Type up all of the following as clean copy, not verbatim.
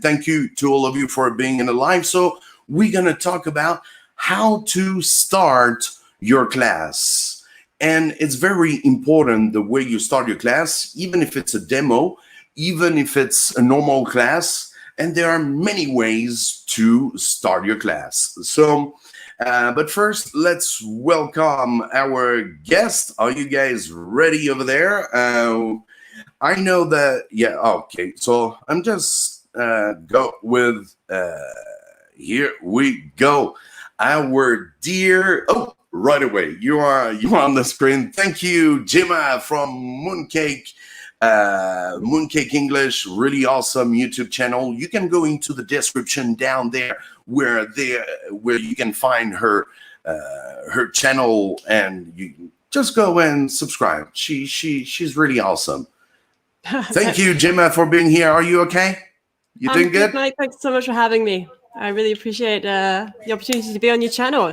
thank you to all of you for being in the live. So we're going to talk about how to start your class. And it's very important the way you start your class, even if it's a demo, even if it's a normal class. And there are many ways to start your class. So, but first, let's welcome our guest. Are you guys ready over there? I know that, yeah, okay. So I'm just go with, here we go. Our dear, right away, you are on the screen. Thank you, Gemma from Mooncake English, really awesome YouTube channel. You can go into the description down there where you can find her channel, and you just go and subscribe. She's really awesome. Thank you, Gemma, for being here. Are you okay? You doing good? Mike, thanks so much for having me. I really appreciate the opportunity to be on your channel.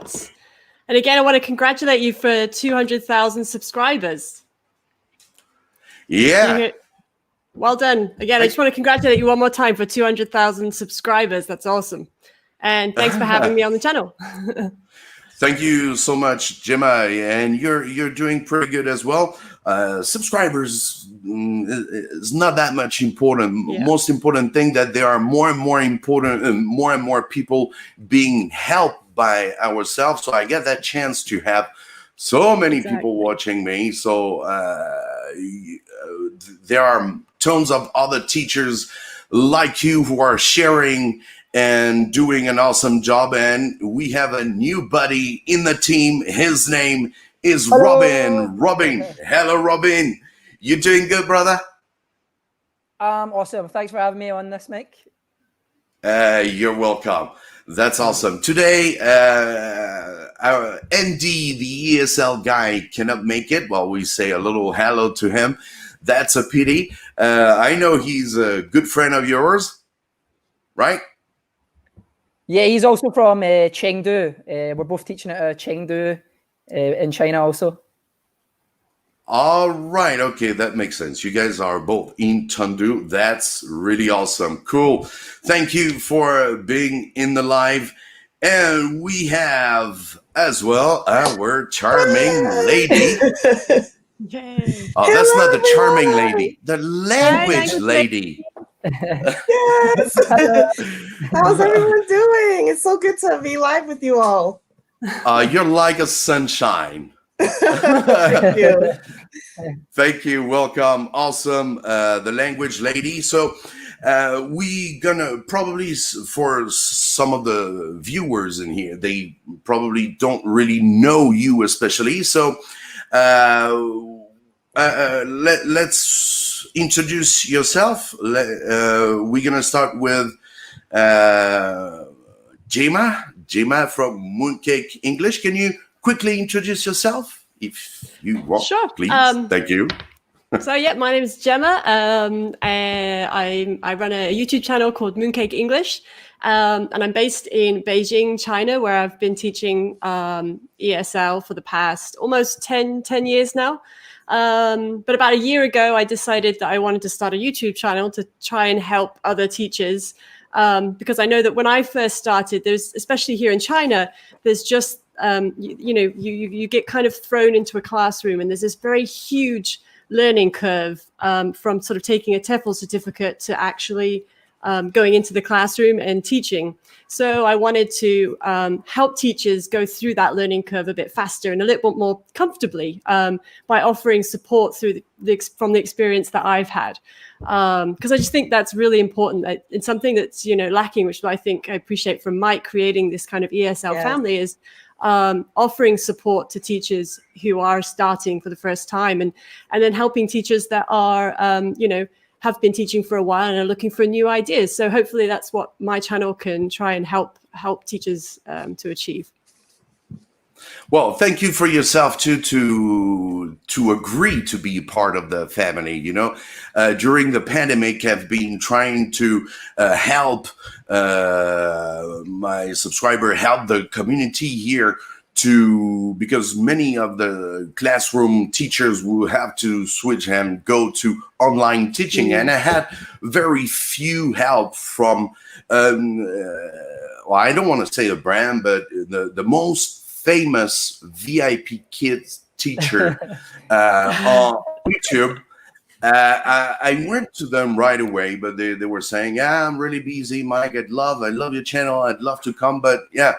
And again, I want to congratulate you for 200,000 subscribers. Yeah. Well done. Again, I just want to congratulate you one more time for 200,000 subscribers. That's awesome. And thanks for having me on the channel. Thank you so much, Gemma. And you're doing pretty good as well. Subscribers is not that much important. Yeah. Most important thing that there are more and more important and more people being helped by ourselves. So I get that chance to have so many people watching me. So there are tons of other teachers like you who are sharing and doing an awesome job. And we have a new buddy in the team. His name is Robin. Robin, hello, Robin. You doing good, brother? Awesome. Thanks for having me on this, Mike. You're welcome. That's awesome. Today, our ND, the ESL guy, cannot make it. Well, we say a little hello to him. That's a pity. I know he's a good friend of yours, right? Yeah, he's also from Chengdu. We're both teaching at Chengdu in China also. All right. Okay, that makes sense. You guys are both in Chengdu. That's really awesome. Cool. Thank you for being in the live. And we have as well our charming lady. Yay. Oh, that's not the charming lady, the language lady. Yes. How's everyone doing? It's so good to be live with you all. You're like a sunshine. Thank you. Thank you. Welcome. Awesome. The language lady. So we gonna probably, for some of the viewers in here, they probably don't really know you especially. So let's introduce yourself. We're gonna start with Gemma from Mooncake English. Can you quickly introduce yourself, if you want? Sure. Please. Thank you. So yeah, my name is Gemma. I run a YouTube channel called Mooncake English, and I'm based in Beijing, China, where I've been teaching ESL for the past almost 10 years now. But about a year ago, I decided that I wanted to start a YouTube channel to try and help other teachers, because I know that when I first started, there's, especially here in China, there's just you get kind of thrown into a classroom, and there's this very huge learning curve from sort of taking a TEFL certificate to actually going into the classroom and teaching. So I wanted to help teachers go through that learning curve a bit faster and a little bit more comfortably by offering support through from the experience that I've had. Because I just think that's really important. It's something that's lacking, which I think I appreciate from Mike creating this kind of ESL family, is offering support to teachers who are starting for the first time, and then helping teachers that are have been teaching for a while and are looking for new ideas. So hopefully that's what my channel can try and help teachers to achieve. Well, thank you for yourself too to agree to be part of the family. During the pandemic, I've been trying to help my subscriber, help the community here because many of the classroom teachers will have to switch and go to online teaching, and I had very few help from well, I don't want to say a brand, but the most famous VIP kids teacher on YouTube. I went to them right away, but they were saying, "Yeah, I'm really busy, Mike. I love your channel. I'd love to come, but yeah,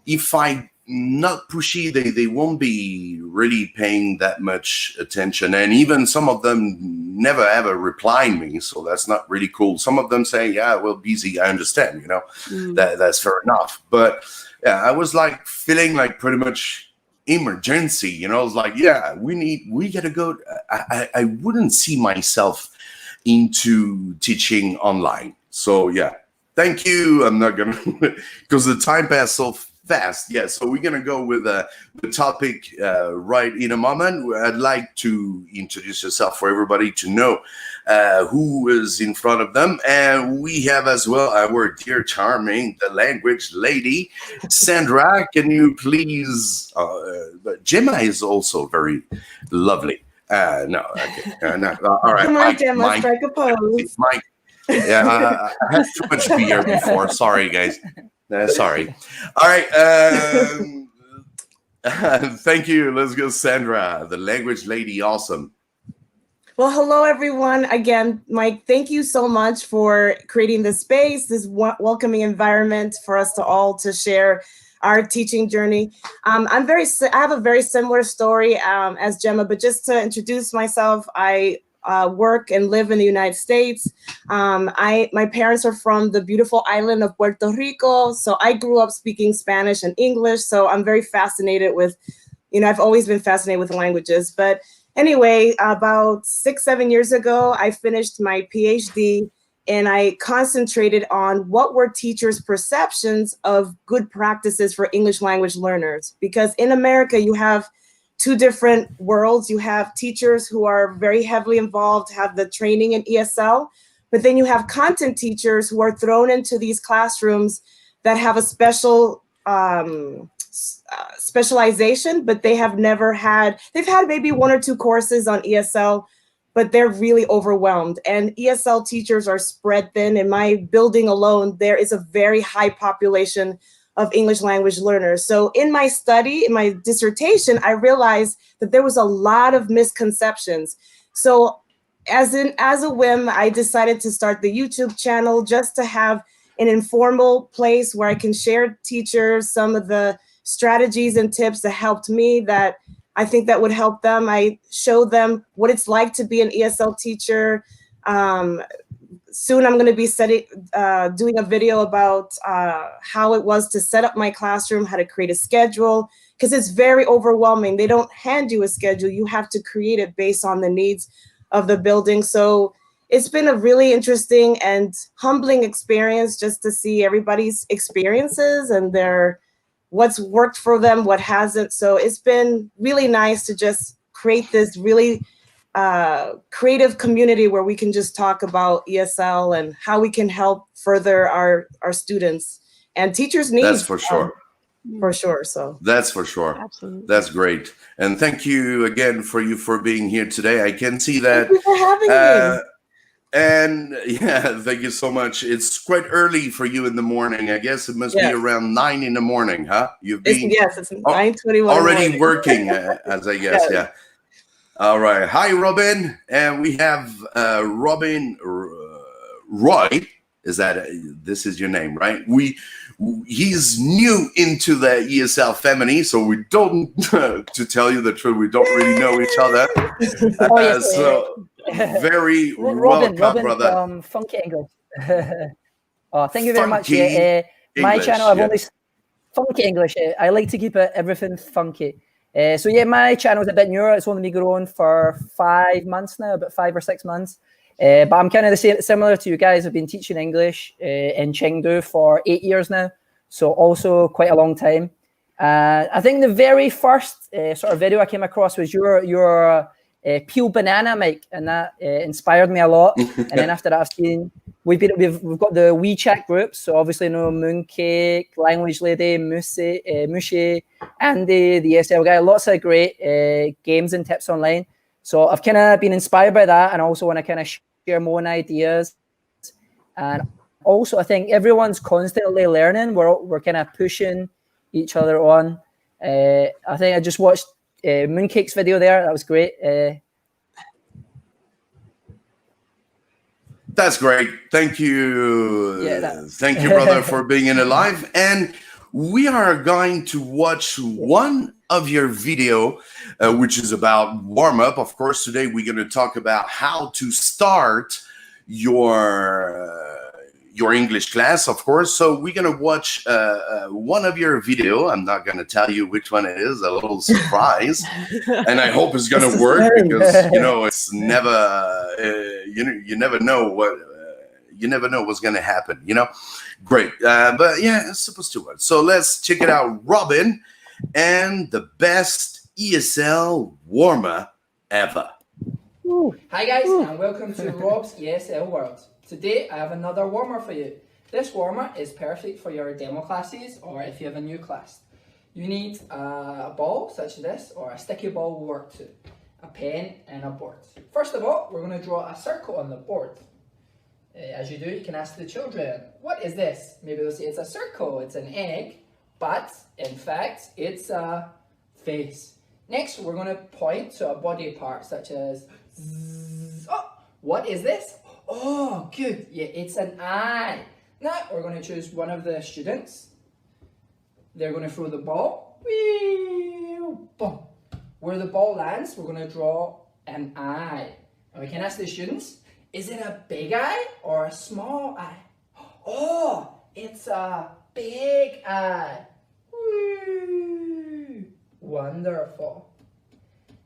if I not pushy, they won't be really paying that much attention." And even some of them never ever reply me, so that's not really cool. Some of them say, "Yeah, well, busy. I understand. You know, that's fair enough." But yeah, I was like feeling like pretty much emergency, you know. It's like, yeah, we gotta go. I wouldn't see myself into teaching online. So yeah, thank you. I'm not gonna because the time passed so fast. Yeah, so we're gonna go with the topic right in a moment. I'd like to introduce yourself for everybody to know who is in front of them, and we have as well our dear charming, the language lady, Sandra. Can you please? Gemma is also very lovely. No, okay, no, all right. Come on, Gemma, strike a pose. Mike. Yeah, I had too much beer before. Sorry, guys. Sorry. All right. Thank you. Let's go, Sandra, the language lady. Awesome. Well, hello, everyone. Again, Mike, thank you so much for creating this space, this welcoming environment for us to all to share our teaching journey. I have a very similar story as Gemma, but just to introduce myself, I work and live in the United States. My parents are from the beautiful island of Puerto Rico, so I grew up speaking Spanish and English. So I'm very fascinated with, I've always been fascinated with languages. But anyway, about 6-7 years ago, I finished my PhD, and I concentrated on what were teachers' perceptions of good practices for English language learners. Because in America, you have two different worlds. You have teachers who are very heavily involved, have the training in ESL, but then you have content teachers who are thrown into these classrooms that have a special specialization, but they've had maybe 1 or 2 courses on ESL, but they're really overwhelmed. And ESL teachers are spread thin. In my building alone, there is a very high population of English language learners. So in my study, in my dissertation, I realized that there was a lot of misconceptions. So as a whim, I decided to start the YouTube channel just to have an informal place where I can share teachers some of the strategies and tips that helped me that I think that would help them. I show them what it's like to be an ESL teacher. Soon I'm going to be doing a video about how it was to set up my classroom, how to create a schedule, because it's very overwhelming. They don't hand you a schedule. You have to create it based on the needs of the building. So it's been a really interesting and humbling experience just to see everybody's experiences and what's worked for them, what hasn't. So it's been really nice to just create this really creative community where we can just talk about ESL and how we can help further our students and teachers' needs. That's for sure. For sure. So that's for sure. Absolutely. That's great. And thank you again for being here today. I can see that. Thank you for having me. And yeah, thank you so much. It's quite early for you in the morning. I guess it must be around 9 in the morning, huh? It's 9:21. Already working, as I guess. Yes. Yeah. All right. Hi, Robin. And we have Robin Roy. This is your name, right? He's new into the ESL family, so we don't, to tell you the truth, we don't really know each other. So very welcome, brother. From Funky English. Thank you very much. My channel, I've only Funky English. I like to keep everything funky. So yeah, my channel is a bit newer. It's only been growing for 5 months now, about 5 or 6 months. But I'm kind of the same, similar to you guys. I've been teaching English in Chengdu for 8 years now, so also quite a long time. I think the very first sort of video I came across was your peel banana, Mike, and that inspired me a lot. And then after that, I've seen we've got the WeChat groups, so obviously Mooncake, Language Lady, Mushy, Andy, the ESL guy, lots of great games and tips online. So I've kind of been inspired by that, and also want to kind of share my own ideas. And also, I think everyone's constantly learning. We're kind of pushing each other on. I think I just watched Mooncake's video there. That was great. That's great. Thank you. Yeah, Thank you, brother, for being in the live. And we are going to watch one of your video, which is about warm-up. Of course, today we're going to talk about how to start your English class, of course. So we're going to watch one of your video. I'm not going to tell you which one it is, a little surprise. And I hope it's going to work because, it's never, you never know what's going to happen, Great. But yeah, it's supposed to work. So let's check it out. Robin and the best ESL warmer ever. Hi guys, and welcome to Rob's ESL World. Today I have another warmer for you. This warmer is perfect for your demo classes or if you have a new class. You need a ball such as this, or a sticky ball will work too, a pen and a board. First of all, we're going to draw a circle on the board. As you do, you can ask the children, what is this? Maybe they'll say it's a circle, it's an egg, but in fact it's a face. Next, we're going to point to a body part such as, oh, what is this? Oh, good. Yeah, it's an eye. Now, we're going to choose one of the students. They're going to throw the ball. Whee, boom. Where the ball lands, we're going to draw an eye. And we can ask the students, is it a big eye or a small eye? Oh, it's a big eye. Whee. Wonderful.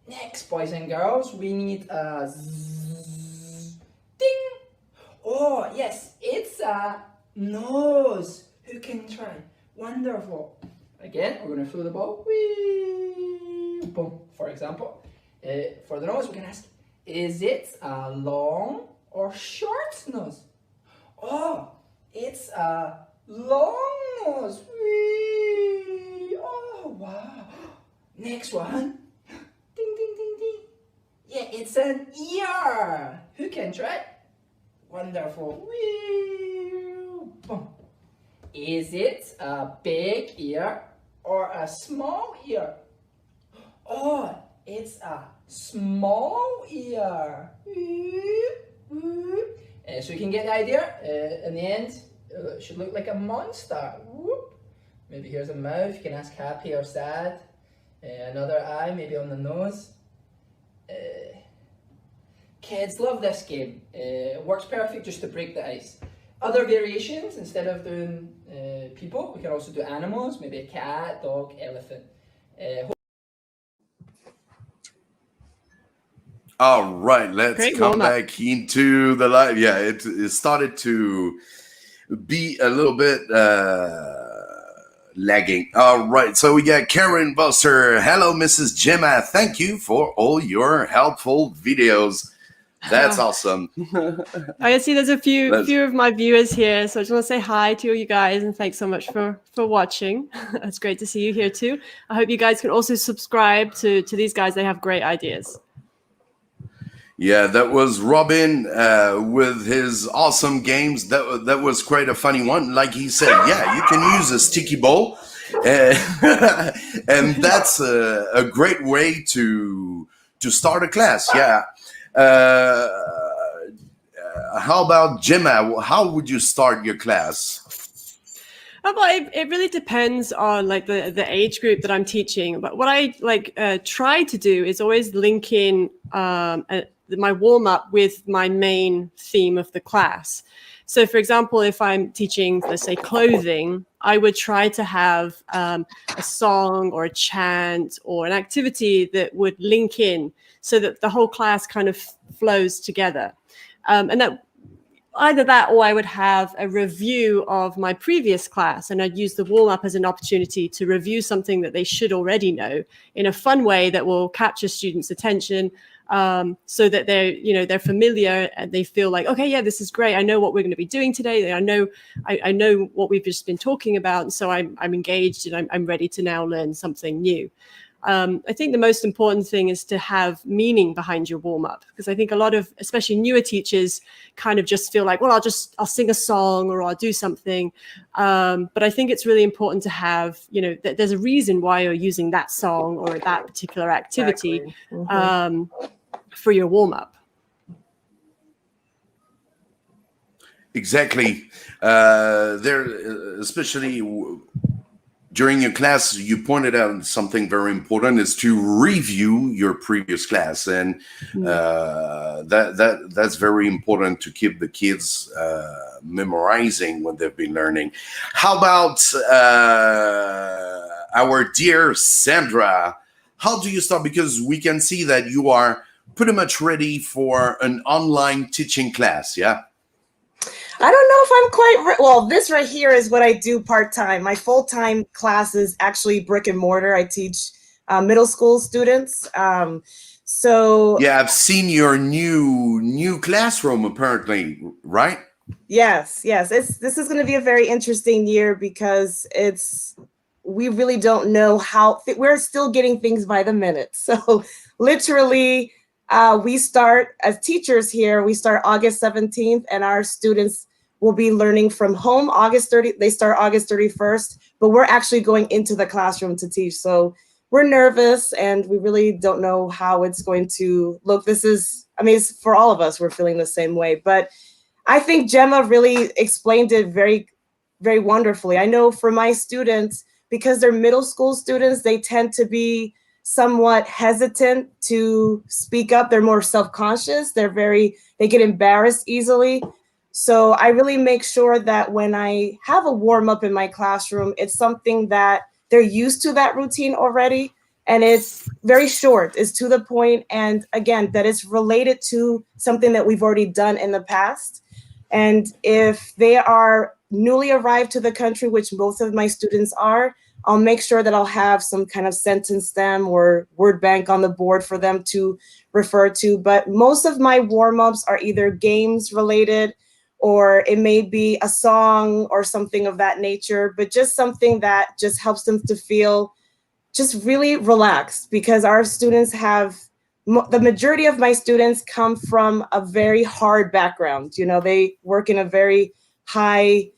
Next, boys and girls, we need a zzz, ding. Oh, yes, it's a nose. Who can try? Wonderful. Again, we're going to throw the ball. Whee, boom. For example, for the nose, we can ask, is it a long or short nose? Oh, it's a long nose. Whee. Oh, wow. Next one. Ding, ding, ding, ding. Yeah, it's an ear. Who can try? Wonderful. Whee. Boom. Is it a big ear or a small ear? Oh, it's a small ear. So you can get the idea. In the end, it should look like a monster. Whoop. Maybe here's a mouth. You can ask happy or sad. Another eye, maybe on the nose. Kids love this game. It works perfect just to break the ice. Other variations, instead of doing people, we can also do animals, maybe a cat, dog, elephant. All right, let's come back into the live. Yeah, it started to be a little bit lagging. All right, so we got Karen Busser. Hello, Mrs. Gemma. Thank you for all your helpful videos. That's awesome. I see there's a few of my viewers here, so I just want to say hi to you guys and thanks so much for watching. It's great to see you here too. I hope you guys can also subscribe to these guys. They have great ideas. Yeah, that was Robin with his awesome games. That was quite a funny one. Like he said, yeah, you can use a sticky ball, and that's a great way to start a class. Yeah. How about Gemma? How would you start your class? Well, it really depends on like the age group that I'm teaching. But what I try to do is always link in my warm up with my main theme of the class. So, for example, if I'm teaching, let's say, clothing, I would try to have a song or a chant or an activity that would link in so that the whole class kind of flows together. And that either that or I would have a review of my previous class, and I'd use the warm-up as an opportunity to review something that they should already know in a fun way that will capture students' attention. so that they're familiar and they feel like, okay, yeah, this is great. I know what we're going to be doing today. I know what we've just been talking about. And so I'm engaged and I'm ready to now learn something new. I think the most important thing is to have meaning behind your warm-up, because I think a lot of, especially newer teachers, kind of just feel like, well, I'll sing a song or I'll do something. But I think it's really important to have, that there's a reason why you're using that song or that particular activity for your warm-up. Exactly. Especially during your class, you pointed out something very important is to review your previous class. And that's very important to keep the kids memorizing what they've been learning. How about our dear Sandra? How do you start? Because we can see that you are pretty much ready for an online teaching class, yeah? I don't know if I'm quite well. This right here is what I do part-time. My full-time class is actually brick and mortar. I teach middle school students. So yeah, I've seen your new classroom apparently, right? Yes. This is going to be a very interesting year because we really don't know how we're still getting things by the minute. So literally, we start as teachers here. We start August 17th, and our students will be learning from home August 30th. They start August 31st, but we're actually going into the classroom to teach. So we're nervous, and we really don't know how it's going to look. It's for all of us. We're feeling the same way, but I think Gemma really explained it very, very wonderfully. I know for my students, because they're middle school students, they tend to be somewhat hesitant to speak up. They're more self-conscious. They get embarrassed easily. So I really make sure that when I have a warm-up in my classroom, it's something that they're used to that routine already. And it's very short, it's to the point. And again, that it's related to something that we've already done in the past. And if they are newly arrived to the country, which most of my students are, I'll make sure that I'll have some kind of sentence stem or word bank on the board for them to refer to. But most of my warm-ups are either games related, or it may be a song or something of that nature, but just something that just helps them to feel just really relaxed, because our students the majority of my students come from a very hard background. They work in a very high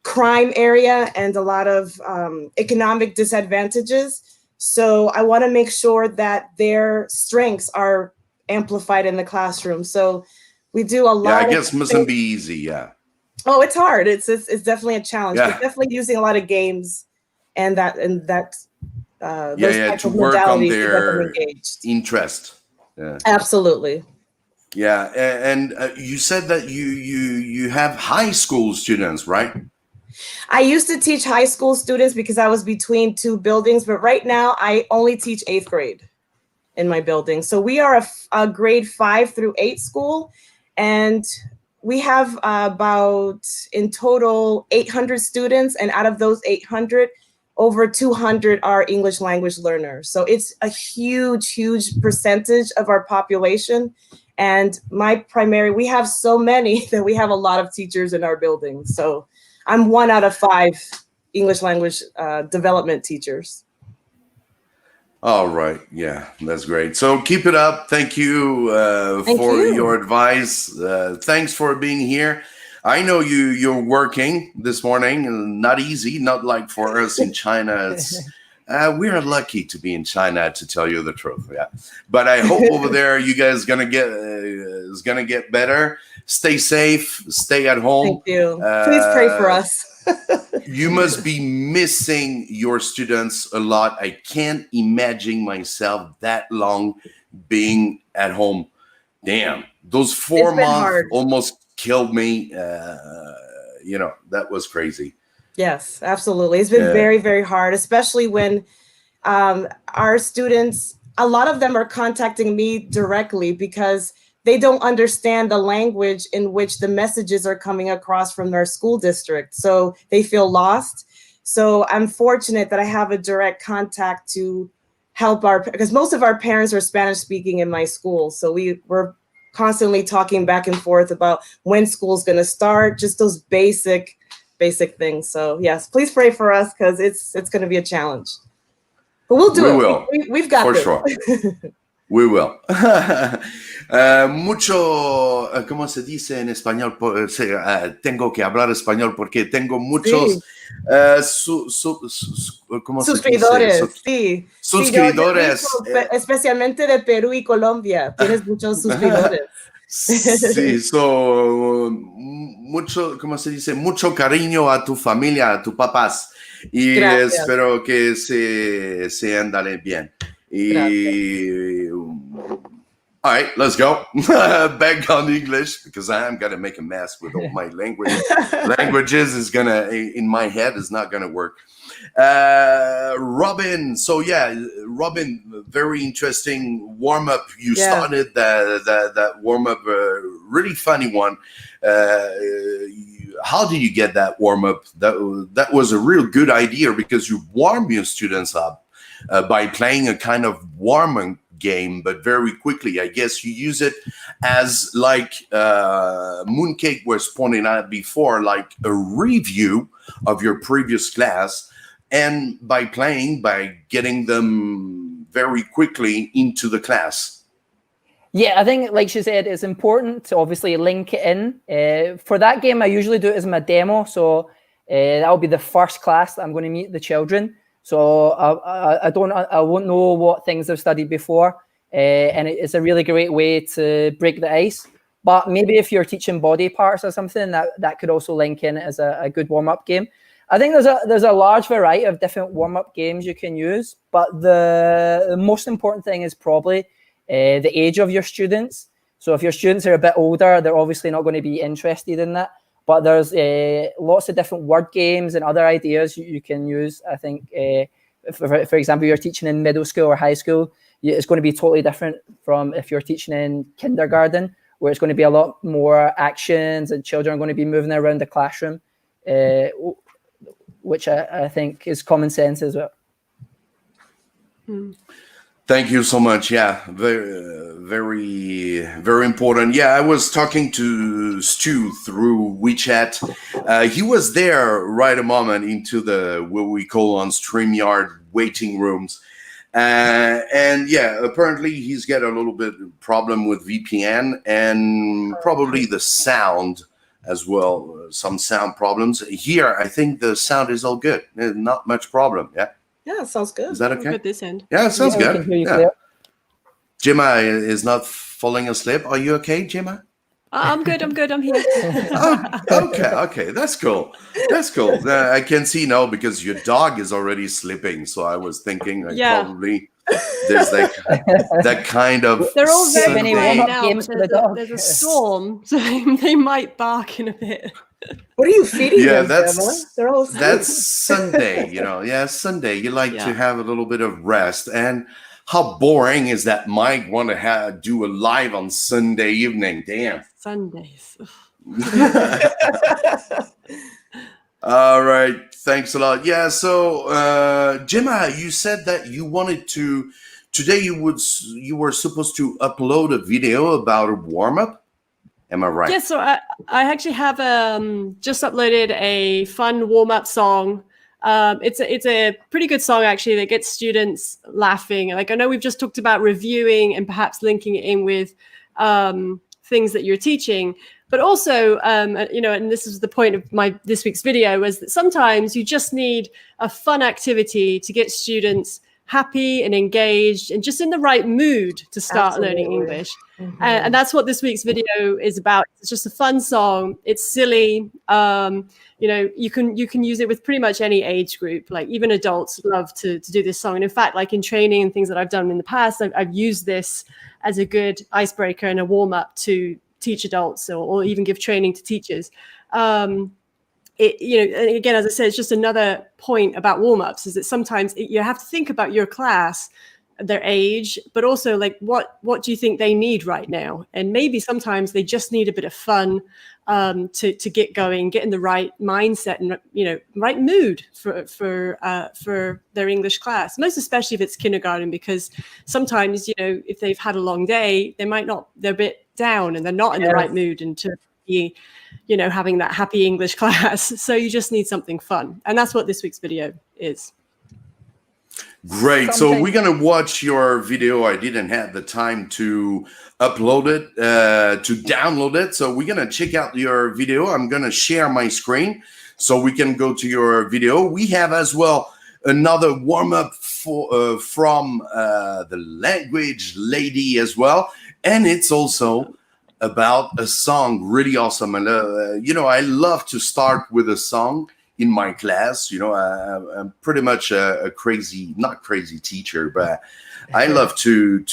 crime area and a lot of economic disadvantages. So I want to make sure that their strengths are amplified in the classroom. So we do a lot. Yeah, I guess mustn't be easy. Yeah. Oh, it's hard. It's definitely a challenge. Yeah. But definitely using a lot of games and that those types to of work on modalities their interest. Yeah. Absolutely. Yeah, and you said that you have high school students, right? I used to teach high school students because I was between two buildings, but right now I only teach 8th grade in my building. So we are a grade 5 through 8 school, and we have about in total 800 students, and out of those 800, over 200 are English language learners. So it's a huge, huge percentage of our population. And we have so many that we have a lot of teachers in our building. So I'm 1 out of 5 English language development teachers. All right. Yeah, that's great. So keep it up. Thank you for your advice. Thanks for being here. I know you're working this morning. Not easy. Not like for us in China. We are lucky to be in China, to tell you the truth. Yeah, but I hope over there you guys is gonna get better. Stay safe. Stay at home. Thank you. Please pray for us. You must be missing your students a lot. I can't imagine myself that long being at home. Damn, those 4 months almost killed me. That was crazy. Yes, absolutely. It's been very, very hard, especially when our students, a lot of them are contacting me directly because they don't understand the language in which the messages are coming across from their school district. So they feel lost. So I'm fortunate that I have a direct contact to help because most of our parents are Spanish speaking in my school. So we're constantly talking back and forth about when school's going to start, just those basic things. So yes, please pray for us because it's going to be a challenge. But we'll do it. Will. We've got for this. Sure. We will. Mucho, ¿cómo se dice en español? Tengo que hablar español porque tengo muchos ¿cómo suscriptores. Se dice? Sí. Suscriptores. Especialmente de Perú y Colombia. Tienes muchos suscriptores. Sí, mucho, ¿cómo se dice? Mucho cariño a tu familia, a tus papás. Y Gracias. espero que se andale bien. All right, let's go. Back on English because I'm going to make a mess with all my languages in my head is not going to work. Robin, so yeah, Robin, very interesting warm-up. You started that warm-up, really funny one. How did you get that warm-up? That was a real good idea because you warm your students up by playing a kind of warming game, but very quickly. I guess you use it as like Mooncake was pointing out before, like a review of your previous class, and by getting them very quickly into the class. Yeah, I think, like she said, it's important to obviously link it in. For that game, I usually do it as my demo. So that'll be the first class that I'm going to meet the children. So I won't know what things they've studied before. And it's a really great way to break the ice. But maybe if you're teaching body parts or something, that could also link in as a good warm-up game. I think there's a large variety of different warm-up games you can use. But the most important thing is probably the age of your students. So if your students are a bit older, they're obviously not going to be interested in that. But there's lots of different word games and other ideas you can use. I think, for example, you're teaching in middle school or high school, it's going to be totally different from if you're teaching in kindergarten, where it's going to be a lot more actions and children are going to be moving around the classroom, which I think is common sense as well. Thank you so much. Yeah, very, very important. Yeah, I was talking to Stu through WeChat. He was there right a moment into what we call on StreamYard waiting rooms. And yeah, apparently he's got a little bit of problem with VPN and probably the sound as well. Some sound problems. Here, I think the sound is all good. Not much problem. Yeah. Yeah, sounds good. Is that okay? Good this end. Yeah, it sounds good. I can hear you yeah. clear. Gemma is not falling asleep. Are you okay, Gemma? I'm good. I'm here. Okay. That's cool. I can see now because your dog is already sleeping. So I was thinking probably there's that kind of. They're all very Sunday. quiet now. Games for the dog. There's a storm, so they might bark in a bit. What are you feeding them? That's Sunday, Yeah, Sunday. You like to have a little bit of rest. And how boring is that Mike want to do a live on Sunday evening? Damn. Sundays. All right. Thanks a lot. Yeah. So, Gemma, you said that you wanted to today. You were supposed to upload a video about a warm up. Am I right? Yes. So I actually have just uploaded a fun warm up song. It's a pretty good song actually that gets students laughing. Like I know we've just talked about reviewing and perhaps linking it in with things that you're teaching. But also, and this is the point of this week's video, was that sometimes you just need a fun activity to get students happy and engaged and just in the right mood to start learning English. Mm-hmm. And that's what this week's video is about. It's just a fun song. It's silly. You can use it with pretty much any age group. Like even adults love to do this song. And in fact, like in training and things that I've done in the past, I've used this as a good icebreaker and a warm up to teach adults or even give training to teachers. And again, as I said, it's just another point about warm-ups is that sometimes you have to think about your class their age, but also like what do you think they need right now? And maybe sometimes they just need a bit of fun to get going, get in the right mindset and right mood for their English class. Most especially if it's kindergarten, because sometimes if they've had a long day, they're a bit down and they're not in the right mood and to be having that happy English class. So you just need something fun, and that's what this week's video is. Great. So we're going to watch your video. I didn't have the time to upload it, to download it. So we're going to check out your video. I'm going to share my screen so we can go to your video. We have as well another warm-up from the language lady as well. And it's also about a song, really awesome. And, I love to start with a song in my class. I'm pretty much a not crazy teacher, but I love to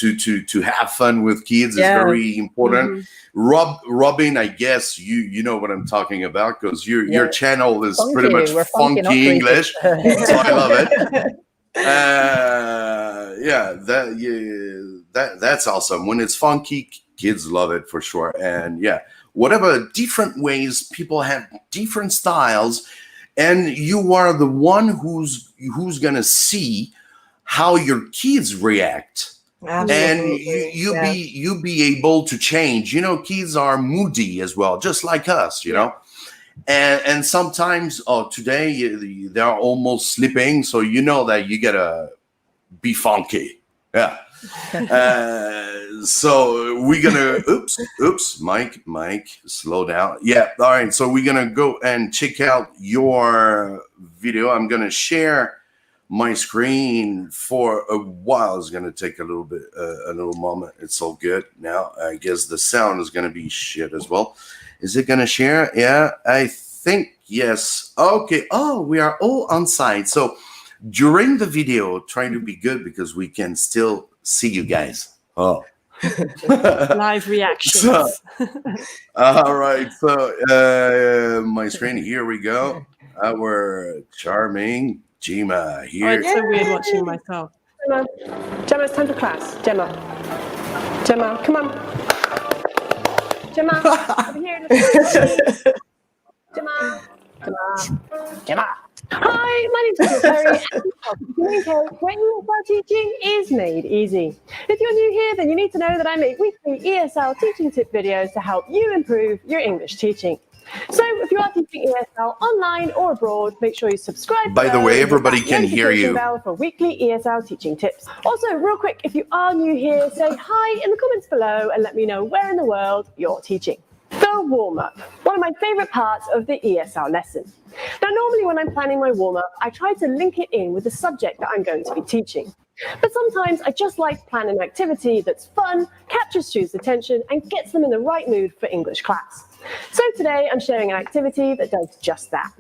have fun with kids. It's very important. Robin, I guess you know what I'm talking about, because your channel is funky. Pretty much funky English, so I love it. That's awesome. When it's funky, kids love it for sure. And whatever different ways, people have different styles. And you are the one who's gonna see how your kids react. Absolutely. And you be able to change. Kids are moody as well, just like us. And sometimes today they're almost sleeping, so that you gotta be funky. Yeah. So we're gonna oops, Mike, slow down. Yeah, all right. So we're gonna go and check out your video. I'm gonna share my screen for a while. It's gonna take a little moment. It's all good now. I guess the sound is gonna be shit as well. Is it gonna share? Yeah, I think yes. Okay. Oh, we are all on site. So during the video, trying to be good because we can still see you guys. Oh. Live reactions. All right. So my screen, here we go. Our charming Gemma here. Oh, it's so weird watching myself. Gemma, it's time for class. Gemma, come on. Gemma, over here. Gemma. Hi, my name's Terry. When ESL teaching is made easy. If you're new here, then you need to know that I make weekly ESL teaching tip videos to help you improve your English teaching. So if you are teaching ESL online or abroad, make sure you subscribe. By the way, everybody can hear you. Bell for weekly ESL teaching tips. Also, real quick, if you are new here, say hi in the comments below and let me know where in the world you're teaching. The warm-up, one of my favorite parts of the ESL lesson. Now, normally when I'm planning my warm-up, I try to link it in with the subject that I'm going to be teaching. But sometimes I just like planning an activity that's fun, captures students' attention, and gets them in the right mood for English class. So today I'm sharing an activity that does just that.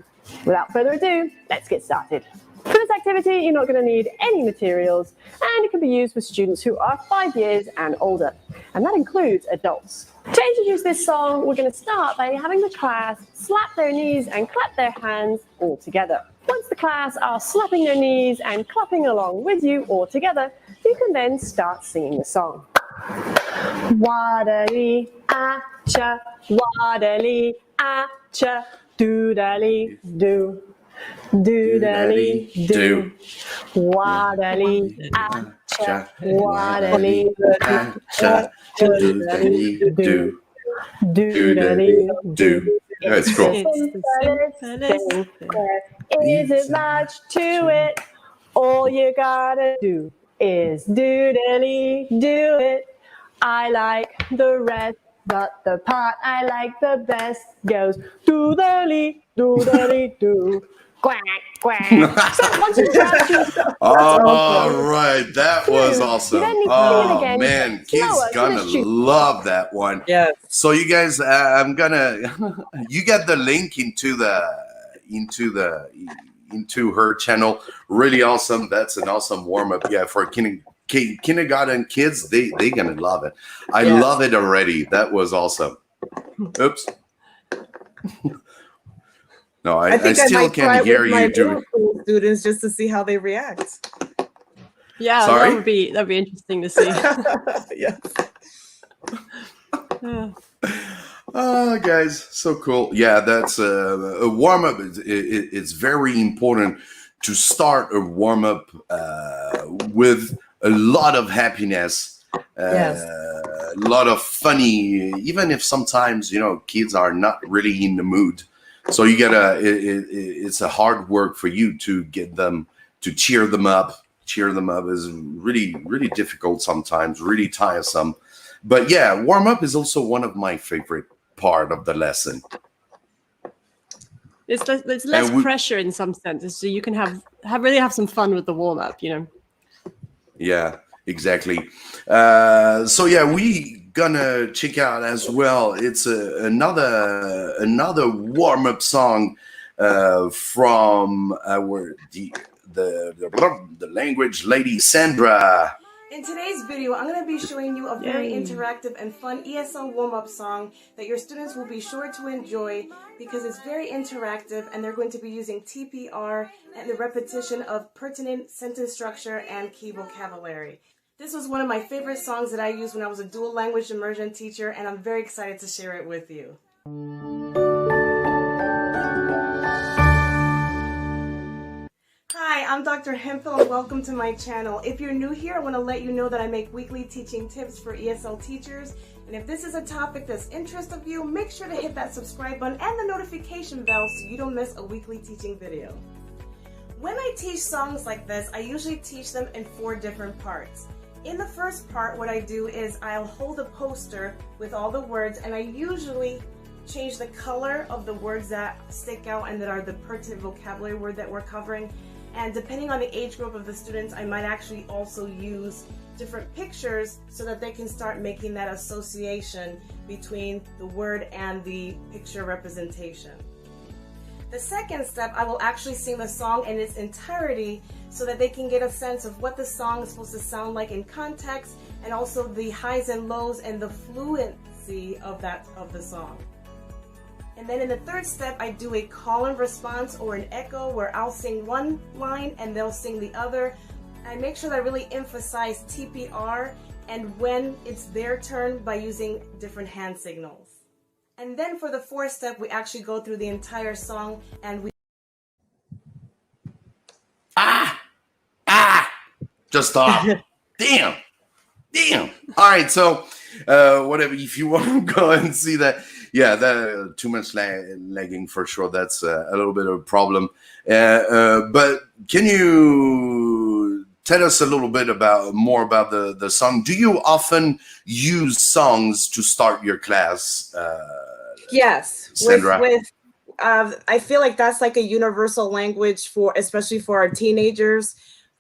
Without further ado, let's get started. For this activity, you're not going to need any materials, and it can be used with students who are 5 years and older, and that includes adults. To introduce this song, we're going to start by having the class slap their knees and clap their hands all together. Once the class are slapping their knees and clapping along with you all together, you can then start singing the song. Waddly, ah-cha, waddly, ah-cha, doodly, doo. Doodly do, waddly ah-cha, waddly ah-cha, doodly do, doodly do. That's cool. Isn't much to it. All you gotta do is doodly do it. I like the rest, but the part I like the best goes doodly doodly do. Quack, quack. So once you all right, that was awesome. Oh man, kids gonna love that one. Yeah. So you guys, I'm gonna you get the link into her channel. Really awesome. That's an awesome warm up. Yeah, for kindergarten kids, they gonna love it. I love it already. That was awesome. Oops. No, I still can't hear you do students just to see how they react. Yeah, Sorry? that'd be interesting to see. Yeah. Oh, guys, so cool. Yeah, that's a warm-up. It's very important to start a warm-up with a lot of happiness, Yes. a lot of funny, even if sometimes, kids are not really in the mood. So you gotta, it's a hard work for you to get them, to cheer them up. Cheer them up is really, really difficult sometimes, really tiresome. But yeah, warm-up is also one of my favorite part of the lesson. It's less pressure in some senses, so you can really have some fun with the warm-up, Yeah, exactly. So yeah, we gonna check out as well. It's another warm-up song from the language lady Sandra. In today's video, I'm going to be showing you a very interactive and fun ESL warm-up song that your students will be sure to enjoy because it's very interactive and they're going to be using TPR and the repetition of pertinent sentence structure and key vocabulary. This was one of my favorite songs that I used when I was a dual language immersion teacher, and I'm very excited to share it with you. Hi, I'm Dr. Hemphill and welcome to my channel. If you're new here, I want to let you know that I make weekly teaching tips for ESL teachers. And if this is a topic that's interest of you, make sure to hit that subscribe button and the notification bell so you don't miss a weekly teaching video. When I teach songs like this, I usually teach them in 4 different parts. In the first part, what I do is I'll hold a poster with all the words, and I usually change the color of the words that stick out and that are the pertinent vocabulary word that we're covering. And depending on the age group of the students, I might actually also use different pictures so that they can start making that association between the word and the picture representation. The second step, I will actually sing the song in its entirety so that they can get a sense of what the song is supposed to sound like in context, and also the highs and lows and the fluency of the song. And then in the third step, I do a call and response or an echo where I'll sing one line and they'll sing the other. I make sure that I really emphasize TPR and when it's their turn by using different hand signals. And then for the fourth step, we actually go through the entire song and we... Just stop. Damn. All right, so whatever, if you want to go and see that, yeah, that too much lagging for sure. That's a little bit of a problem. But can you tell us a little bit more about the song? Do you often use songs to start your class? Yes, Sandra. I feel like that's like a universal language especially for our teenagers.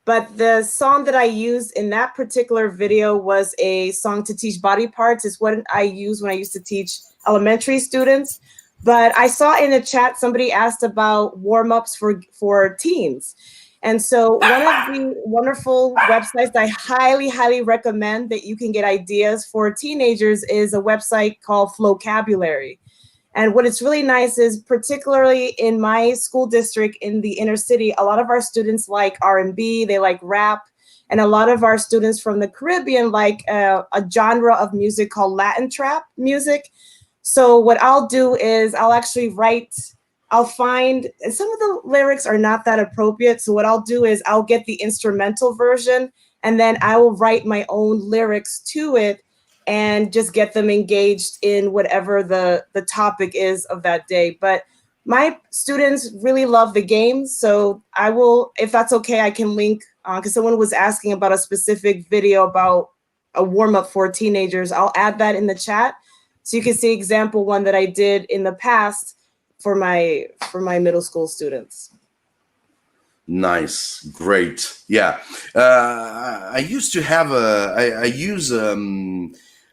But the song that I used in that particular video was a song to teach body parts. It's what I used when I used to teach elementary students. But I saw in the chat somebody asked about warm-ups for teens. And so one of the wonderful websites I highly, highly recommend that you can get ideas for teenagers is a website called Flocabulary. And what it's really nice is, particularly in my school district in the inner city, a lot of our students like R&B, they like rap, and a lot of our students from the Caribbean like a genre of music called Latin trap music. So what I'll do is I'll find, and some of the lyrics are not that appropriate. So what I'll do is I'll get the instrumental version and then I will write my own lyrics to it and just get them engaged in whatever the topic is of that day. But my students really love the games. So I will, if that's okay, I can link, because someone was asking about a specific video about a warm-up for teenagers. I'll add that in the chat. So you can see example one that I did in the past for my middle school students. Nice, great, yeah. I used to have I use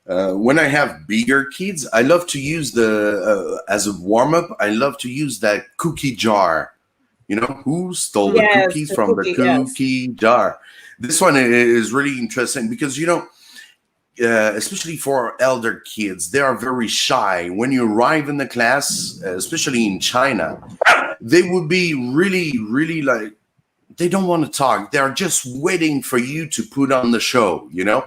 when I have bigger kids, I love to use as a warm up. I love to use that cookie jar. You know, who stole the cookies from the cookie jar? This one is really interesting because especially for elder kids, they are very shy. When you arrive in the class, especially in China, they would be really, really like they don't want to talk. They're just waiting for you to put on the show, you know?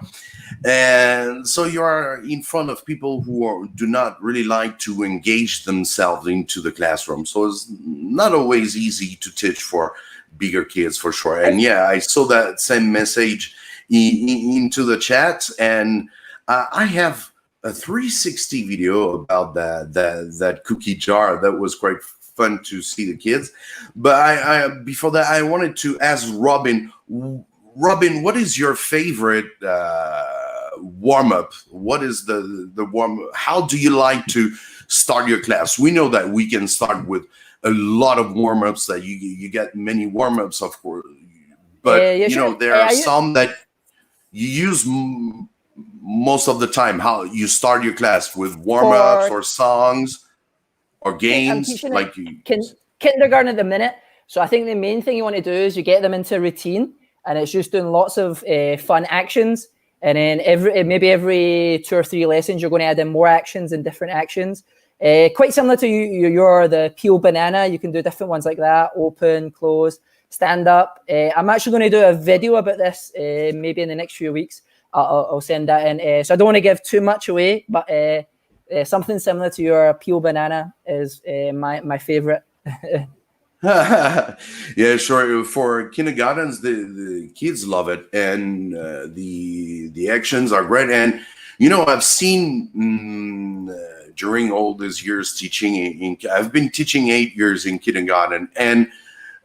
And so you are in front of people who do not really like to engage themselves into the classroom. So it's not always easy to teach for bigger kids, for sure. And yeah, I saw that same message into the chat, and I have a 360 video about that cookie jar. That was quite fun to see the kids. But I before that, I wanted to ask Robin. Robin, what is your favorite warm-up? What is the warm-up? How do you like to start your class? We know that we can start with a lot of warm-ups, that you get many warm-ups, of course. But you know, there are some that you use most of the time. How you start your class with warm-ups or songs or games, like kindergarten at the minute. So I think the main thing you want to do is you get them into routine, and it's just doing lots of fun actions. And then maybe every 2 or 3 lessons, you're going to add in more actions and different actions. Quite similar to the peel banana. You can do different ones like that: open, close, stand up. I'm actually going to do a video about this maybe in the next few weeks. I'll send that in. So I don't want to give too much away, but something similar to your peel banana is my favorite. Yeah, sure. For kindergartens, the kids love it, and the actions are great. And you know, I've seen during all these years teaching I've been teaching 8 years in kindergarten, and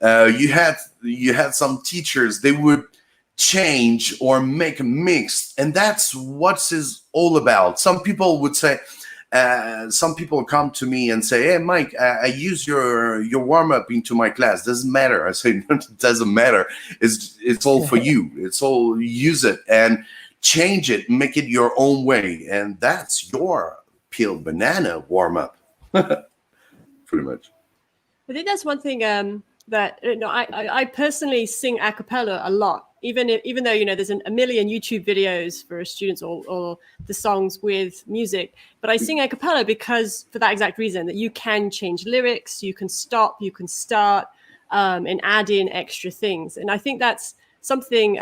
you had some teachers, they would change or make a mix, and that's what is all about. Some people would say. Some people come to me and say, "Hey, Mike, I use your warm-up into my class. Doesn't matter." I say, "No, it doesn't matter. It's all for you. It's all, use it and change it, make it your own way, and that's your peel banana warm-up." Pretty much. I think that's one thing that I personally sing a cappella a lot. Even though, you know, there's a million YouTube videos for students or the songs with music, but I sing a cappella because, for that exact reason, that you can change lyrics, you can stop, you can start, and add in extra things. And I think that's something,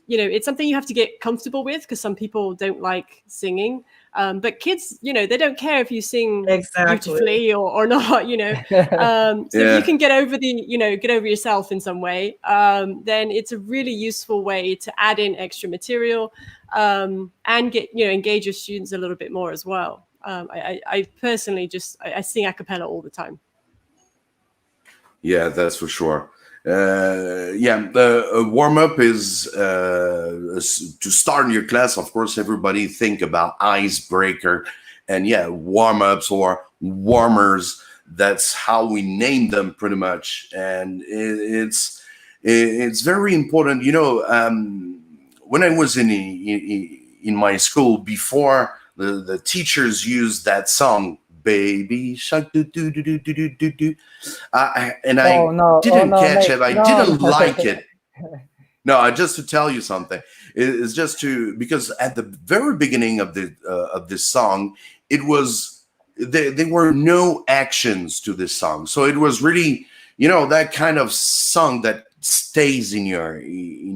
you know, it's something you have to get comfortable with, because some people don't like singing. But kids, you know, they don't care if you sing beautifully or not, you know. So if you can get over yourself in some way, then it's a really useful way to add in extra material, and engage your students a little bit more as well. I personally I sing a cappella all the time. Yeah, that's for sure. A warm-up is to start your class. Of course, everybody think about icebreaker, and warm-ups or warmers. That's how we name them, pretty much. And it's very important. You know, when I was in my school, before the teachers used that song, "Baby Shark do do do do do do do," and I didn't catch it. I didn't like it. No, just to tell you something, it's just because at the very beginning of this song, it was there were no actions to this song, so it was really, you know, that kind of song that stays in your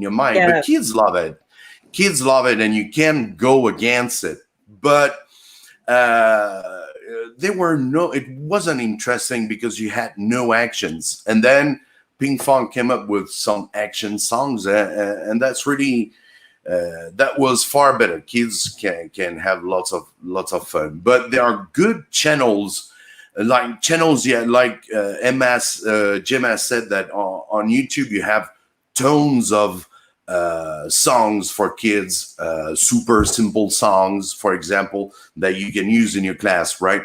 mind. Yeah. But kids love it, and you can't go against it. But it wasn't interesting because you had no actions. And then Pink Fong came up with some action songs, and that's really that was far better. Kids can have lots of fun. But there are good channels, like Jim has said that on YouTube you have tons of songs for kids, super simple songs, for example, that you can use in your class, right?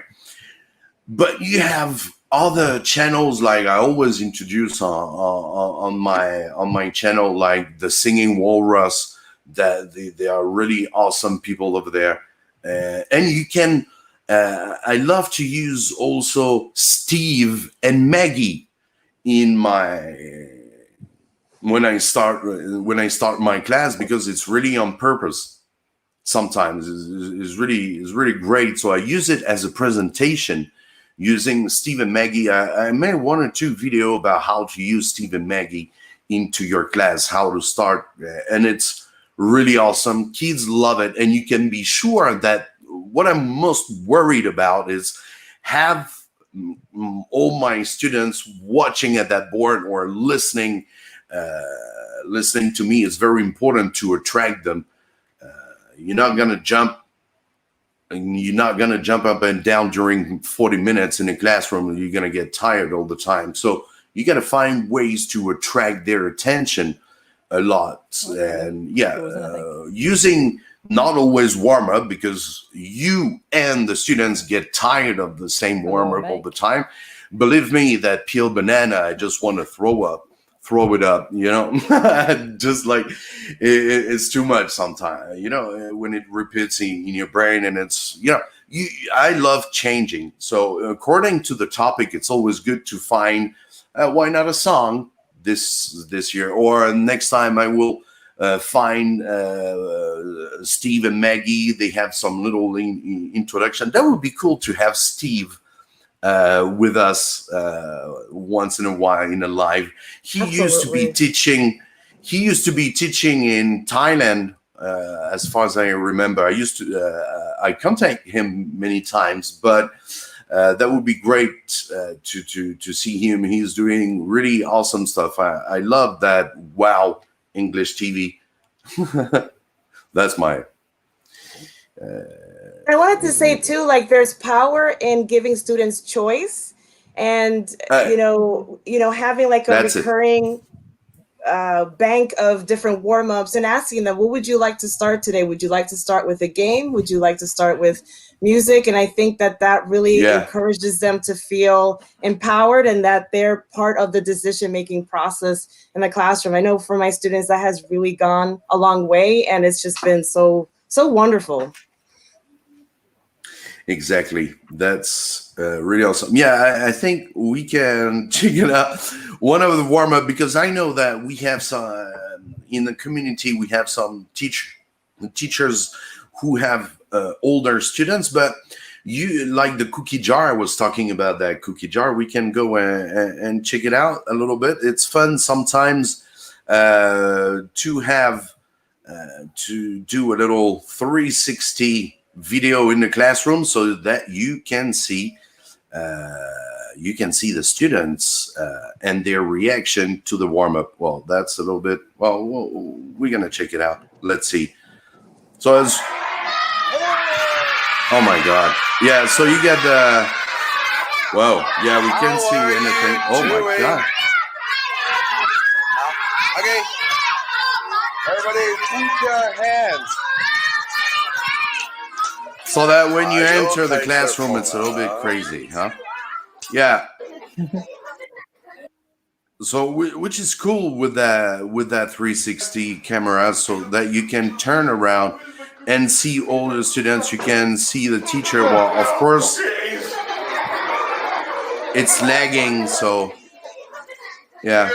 But you have other channels, like I always introduce on my channel, like the Singing Walrus. That they are really awesome people over there, and you can. I love to use also Steve and Maggie in when I start my class, because it's really on purpose. Sometimes is really great. So I use it as a presentation using Steve and Maggie. I made 1 or 2 video about how to use Steve and Maggie into your class, how to start, and it's really awesome. Kids love it, and you can be sure that what I'm most worried about is have all my students watching at that board or listening to me. Is very important to attract them. You're not gonna jump up and down during 40 minutes in a classroom. You're gonna get tired all the time. So you got to find ways to attract their attention a lot. And using not always warm up, because you and the students get tired of the same warm up all the time. Believe me, that peeled banana, I just want to throw it up, you know. Just like it's too much sometimes, you know, when it repeats in your brain. And it's, you know, I love changing. So according to the topic, it's always good to find why not a song this year, or next time I will find Steve and Maggie. They have some little introduction. That would be cool to have Steve with us once in a while in a live. He used to be teaching in Thailand, as far as I remember. I contact him many times, but that would be great to see him. He's doing really awesome stuff. I love that. Wow, English TV. That's my. I wanted to say too, like there's power in giving students choice, and having like a recurring bank of different warm-ups and asking them, what would you like to start today? Would you like to start with a game? Would you like to start with music? And I think that really encourages them to feel empowered and that they're part of the decision-making process in the classroom. I know for my students that has really gone a long way, and it's just been so wonderful. Exactly. That's really awesome. Yeah, I think we can check it out. One of the warm-up, because I know that we have some in the community, we have some teachers who have older students, but you like the cookie jar. I was talking about that cookie jar. We can go and check it out a little bit. It's fun sometimes to have to do a little 360 video in the classroom, so that you can see the students and their reaction to the warm-up. Well, that's a little bit. Well, we're gonna check it out. Let's see. So as oh my God, yeah. So you get the. Whoa, yeah, we can't see anything. Oh my God. Okay, everybody, keep your hands. So that when you enter the classroom, it's a little bit crazy, huh? Yeah. So, which is cool with that 360 camera, so that you can turn around and see all the students. You can see the teacher. Well, of course, it's lagging. So, yeah.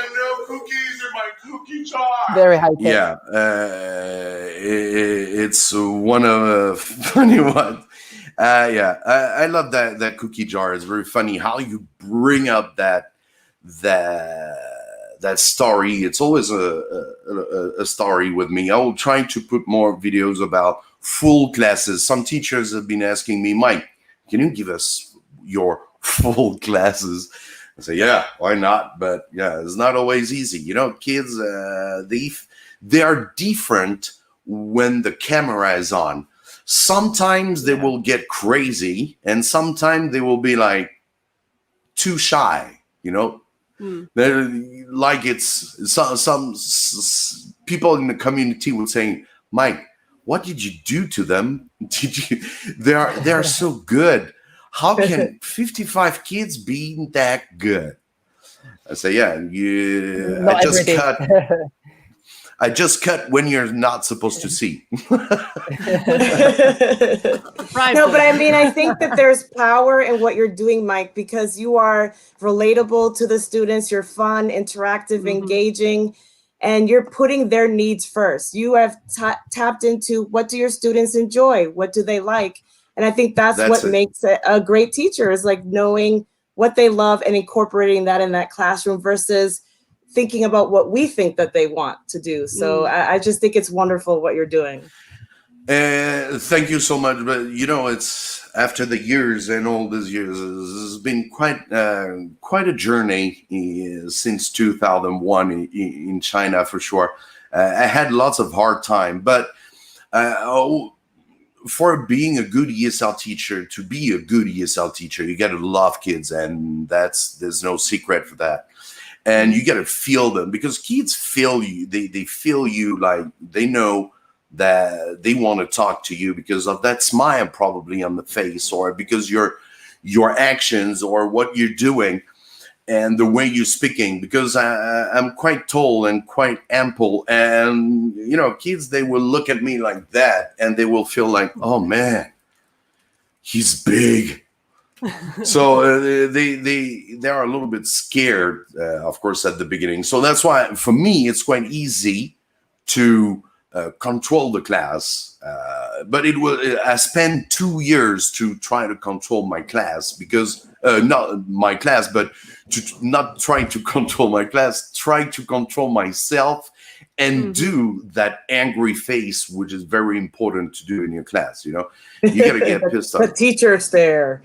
Very high tech. Yeah, it's one of a funny one. Yeah, I love that cookie jar. It's very funny how you bring up that story. It's always a story with me. I will try to put more videos about full classes. Some teachers have been asking me, Mike, can you give us your full classes? I say, yeah, why not? But yeah, it's not always easy. You know, kids, they are different when the camera is on. Sometimes they will get crazy, and sometimes they will be like too shy, you know? They're like, it's some people in the community would say, Mike, what did you do to them? They are so good. How can 55 kids be that good? I say, yeah, I just cut when you're not supposed to see. Right. No, but I mean, I think that there's power in what you're doing, Mike, because you are relatable to the students. You're fun, interactive, engaging, and you're putting their needs first. You have tapped into what do your students enjoy? What do they like? And I think that's what makes a great teacher, is like knowing what they love and incorporating that in that classroom versus thinking about what we think that they want to do. So I just think it's wonderful what you're doing. Thank you so much. But you know, it's after the years and all these years, it's been quite a journey since 2001 in China for sure. I had lots of hard time, but for being a good ESL teacher, to be a good ESL teacher, you got to love kids, and there's no secret for that. And you got to feel them, because kids feel you. They feel you, like they know that they want to talk to you because of that smile probably on the face, or because your actions or what you're doing and the way you're speaking, because I'm quite tall and quite ample, and you know, kids, they will look at me like that and they will feel like, oh man, he's big. So they are a little bit scared, of course, at the beginning. So that's why for me it's quite easy to control the class, but I spent 2 years to try to control my class, because not my class, but to not try to control my class, try to control myself and do that angry face, which is very important to do in your class. You know, you gotta get pissed off. The teacher's there.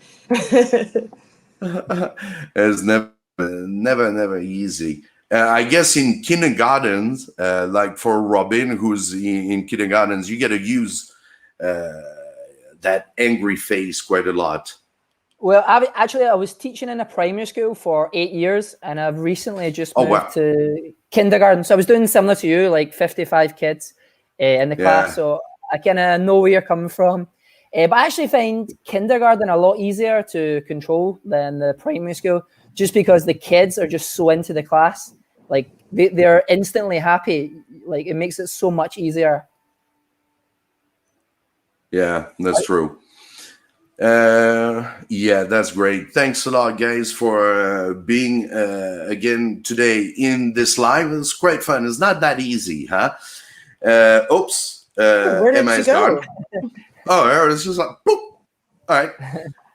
It's never easy. I guess in kindergartens, like for Robin, who's in kindergartens, you got to use that angry face quite a lot. Well, I was teaching in a primary school for 8 years, and I've recently just moved to kindergarten. So I was doing similar to you, like 55 kids in the class. So I kind of know where you're coming from. But I actually find kindergarten a lot easier to control than the primary school, just because the kids are just so into the class. Like they're instantly happy. Like it makes it so much easier. Yeah, that's true. Yeah, that's great. Thanks a lot, guys, for being again today in this live. It's quite fun. It's not that easy, huh? Oops. Where did she go? Oh, it's just like boop. All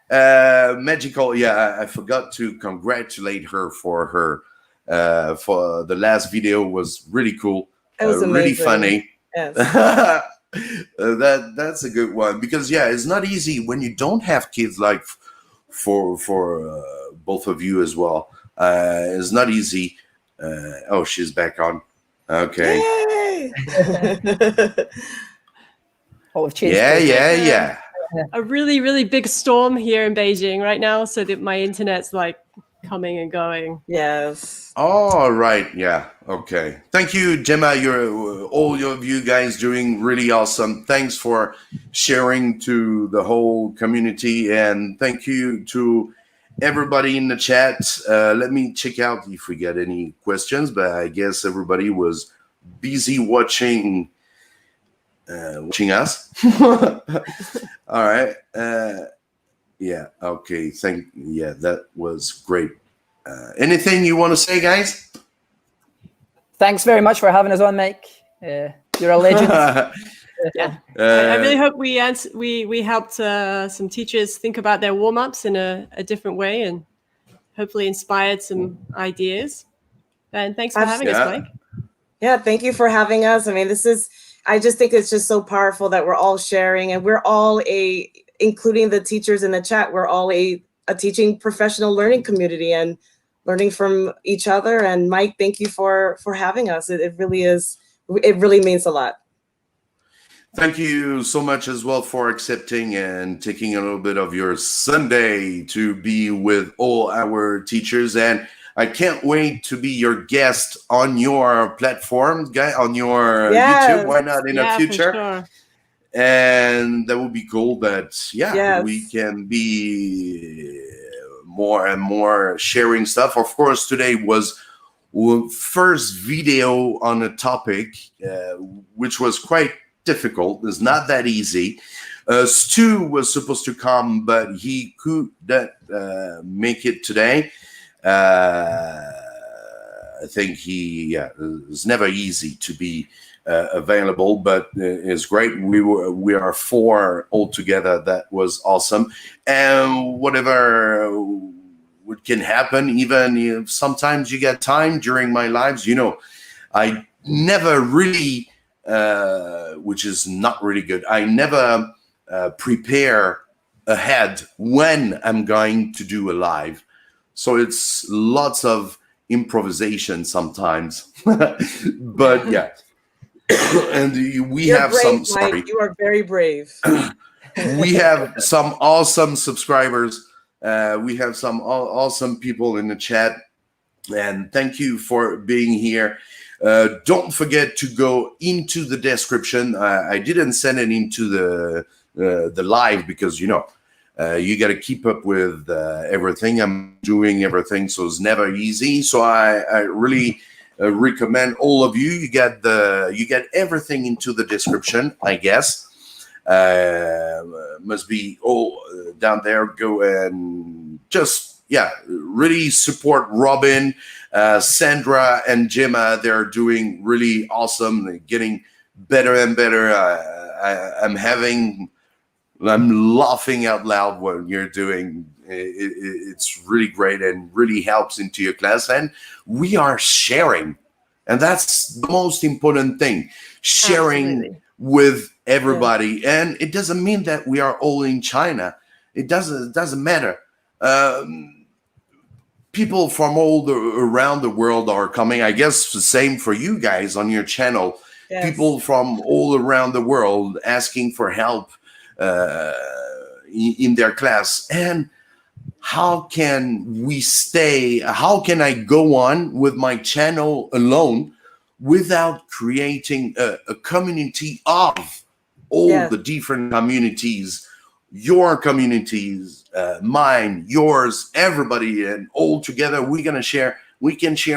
right. Magical. Yeah, I forgot to congratulate her for the last video. Was really cool. It was really funny. Yes. That's a good one, because it's not easy when you don't have kids, like for both of you as well. It's not easy. Oh, she's back on. Okay. Yay! Yeah. A really, really big storm here in Beijing right now, so that my internet's like coming and going. Yes. All right. Yeah. Okay. Thank you, Gemma. All of you guys doing really awesome. Thanks for sharing to the whole community, and thank you to everybody in the chat. Let me check out if we get any questions, but I guess everybody was busy watching us. All right. Yeah. Okay. That was great. Anything you want to say, guys? Thanks very much for having us on, Mike. You're a legend. Yeah. I really hope we helped some teachers think about their warm-ups in a different way, and hopefully inspired some ideas. And thanks for having us, Mike. Yeah, thank you for having us. I mean, I just think it's just so powerful that we're all sharing, and we're all including the teachers in the chat, we're all a teaching professional learning community and learning from each other. And Mike, thank you for having us. It really means a lot. Thank you so much as well for accepting and taking a little bit of your Sunday to be with all our teachers. And I can't wait to be your guest on your platform, on your YouTube. Why not in the future? For sure. And that would be cool. That we can be more and more sharing stuff. Of course, today was first video on a topic which was quite difficult. It's not that easy. Stu was supposed to come, but he couldn't make it today. I think it's never easy to be available, but it's great. We are 4 all together. That was awesome. And whatever what can happen, even if sometimes you get time during my lives. I never really, which is not really good. I never prepare ahead when I'm going to do a live. So it's lots of improvisation sometimes. But yeah. And we You're have brave, some, Mike. sorry. You are very brave. We have some awesome subscribers. We have some awesome people in the chat. And thank you for being here. Don't forget to go into the description. I didn't send it into the live because, you got to keep up with everything. I'm doing everything, so it's never easy. So I really recommend all of you. You get everything into the description, I guess. Must be all down there. Go and just really support Robin, Sandra, and Gemma. They're doing really awesome. They're getting better and better. I'm laughing out loud when you're doing. It's really great and really helps into your class. And we are sharing, and that's the most important thing. Sharing. Absolutely. With everybody, and it doesn't mean that we are all in China. It doesn't matter. People from all around the world are coming. I guess the same for you guys on your channel. Yes. People from all around the world asking for help in their class. And how can I go on with my channel alone without creating a community of all the different communities, your communities, mine, yours, everybody, and all together we can share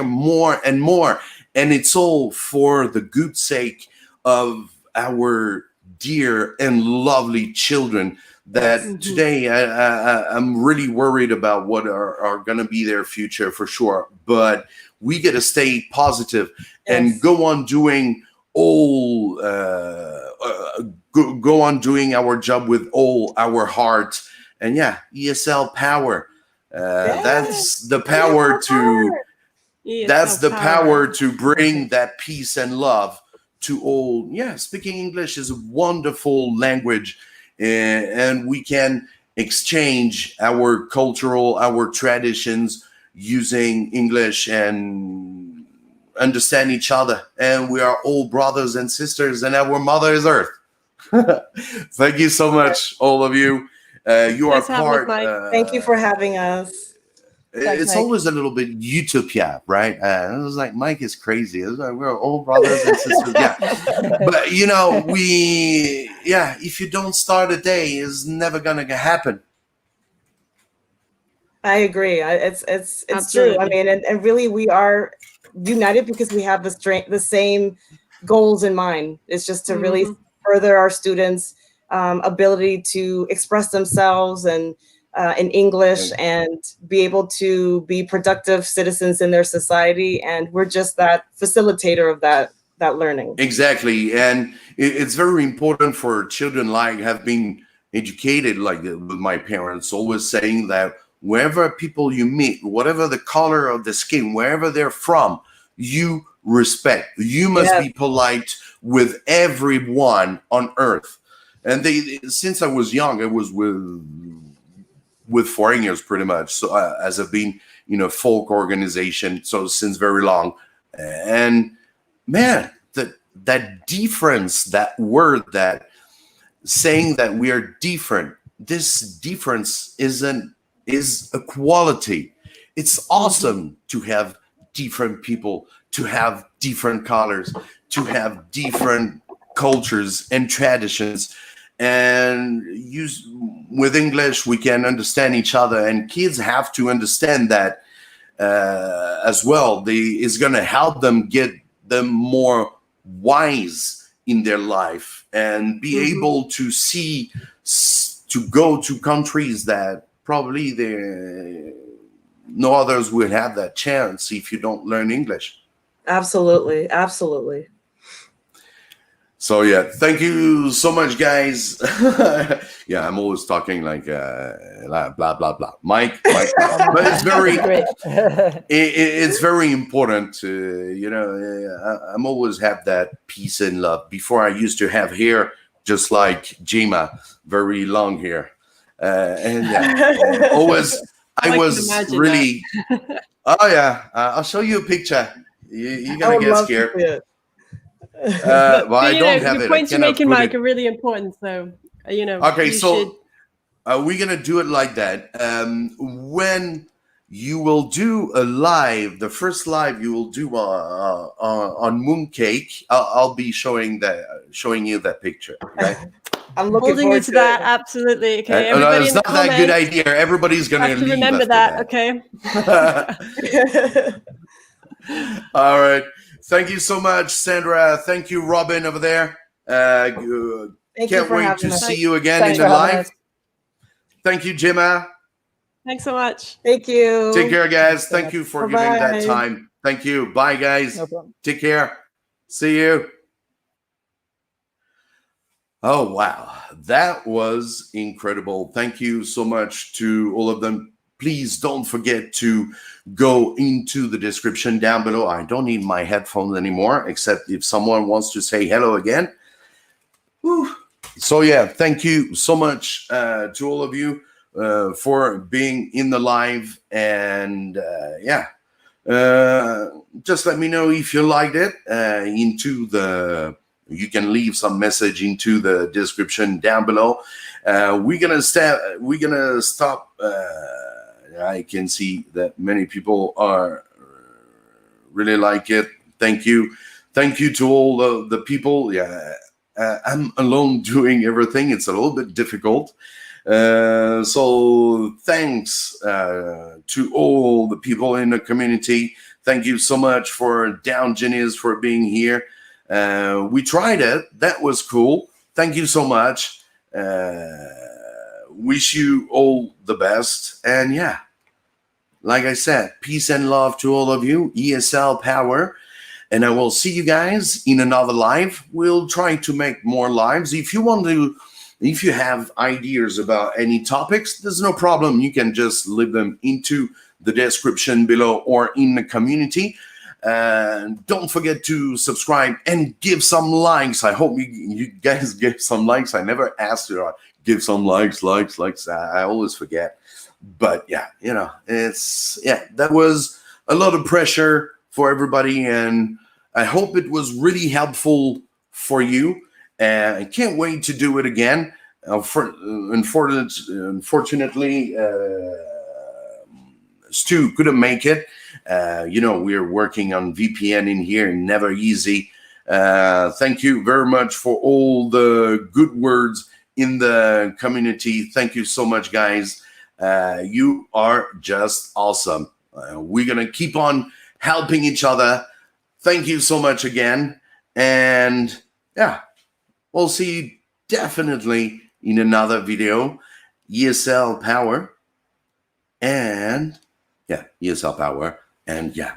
more and more. And it's all for the good sake of our dear and lovely children that today I'm really worried about what are going to be their future for sure. But we got to stay positive and go on doing go on doing our job with all our heart. And ESL power. That's the power to. That's the power to bring that peace and love to all. Speaking English is a wonderful language, and we can exchange our our traditions using English and understand each other. And we are all brothers and sisters, and our mother is Earth. Thank you so much, all of you. You are part. Thank you for having us. It's always a little bit utopia, right? It was like Mike is crazy. It was like we're all brothers and sisters. But if you don't start a day, it's never gonna happen. I agree. It's true. I mean, and really, we are united because we have the same goals in mind. It's just to really further our students' ability to express themselves and in English and be able to be productive citizens in their society. And we're just that facilitator of that learning. Exactly. And it's very important for children like have been educated like with my parents, always saying that wherever people you meet, whatever the color of the skin, wherever they're from, you respect. You must be polite with everyone on earth. And since I was young, I was with foreigners pretty much. So as I've been, folk organization. So since very long. And man, that difference, that word, that saying that we are different, this difference is a quality. It's awesome to have different people, to have different colors, to have different cultures and traditions. And with English, we can understand each other, and kids have to understand that as well. It's going to help them get them more wise in their life and be able to go to countries that probably no others would have that chance if you don't learn English. Absolutely. So yeah, thank you so much, guys. Yeah, I'm always talking like blah blah blah. Mike, but it's very it's very important to, you know. I'm always have that peace and love. Before I used to have hair just like Jima, very long hair, and yeah, always I was really. Oh yeah, I'll show you a picture. You're gonna get scared. Well, I don't have it. The points you're making, Mike, are really important. So, you know. Okay, so we're gonna do it like that. When you will do a live, the first live you will do on Mooncake, I'll be showing you that picture. Okay. I'm looking holding you to that. Absolutely. Okay. Everybody it's not that good idea. Everybody's gonna leave remember that. Okay. All right. Thank you so much, Sandra. Thank you, Robin, over there. Can't wait to see you again in the live. Thank you, Gemma. Thanks so much. Thank you. Take care, guys. Thank you for giving that time. Thank you. Bye, guys. No problem. Take care. See you. Oh, wow. That was incredible. Thank you so much to all of them. Please don't forget to go into the description down below. I don't need my headphones anymore, except if someone wants to say hello again. Whew. So yeah, thank you so much to all of you for being in the live. And just let me know if you liked it. You can leave some message into the description down below. We're gonna stop. I can see that many people are really like it. Thank you to all the people. Yeah, I'm alone doing everything. It's a little bit difficult. So thanks to all the people in the community. Thank you so much for Down Genius for being here. We tried it. That was cool. Thank you so much. Wish you all the best. And yeah, like I said, peace and love to all of you. ESL power. And I will see you guys in another live. We'll try to make more lives. If you have ideas about any topics, there's no problem. You can just leave them into the description below or in the community. Don't forget to subscribe and give some likes. I hope you guys give some likes. I never asked you to give some likes. I always forget. But yeah, you know, that was a lot of pressure for everybody, and I hope it was really helpful for you. I can't wait to do it again. Unfortunately, Stu couldn't make it. We're working on VPN in here, never easy. Thank you very much for all the good words in the community. Thank you so much, guys. You are just awesome. We're going to keep on helping each other. Thank you so much again. And yeah, we'll see you definitely in another video. ESL power. And yeah, ESL power. And yeah,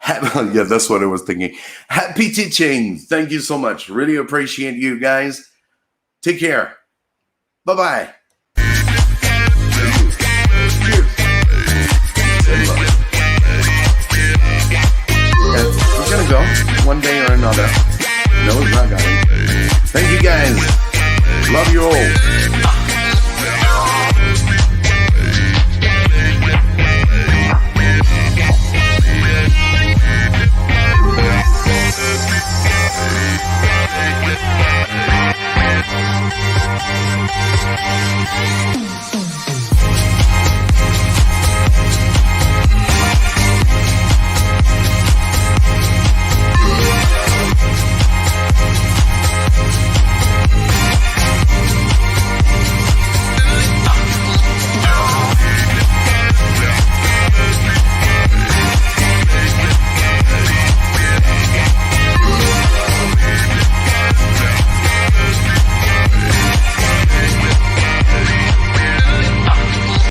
that's what I was thinking. Happy teaching. Thank you so much. Really appreciate you guys. Take care. Bye-bye. We're gonna go one day or another. No, it's not going. Thank you guys. Love you all.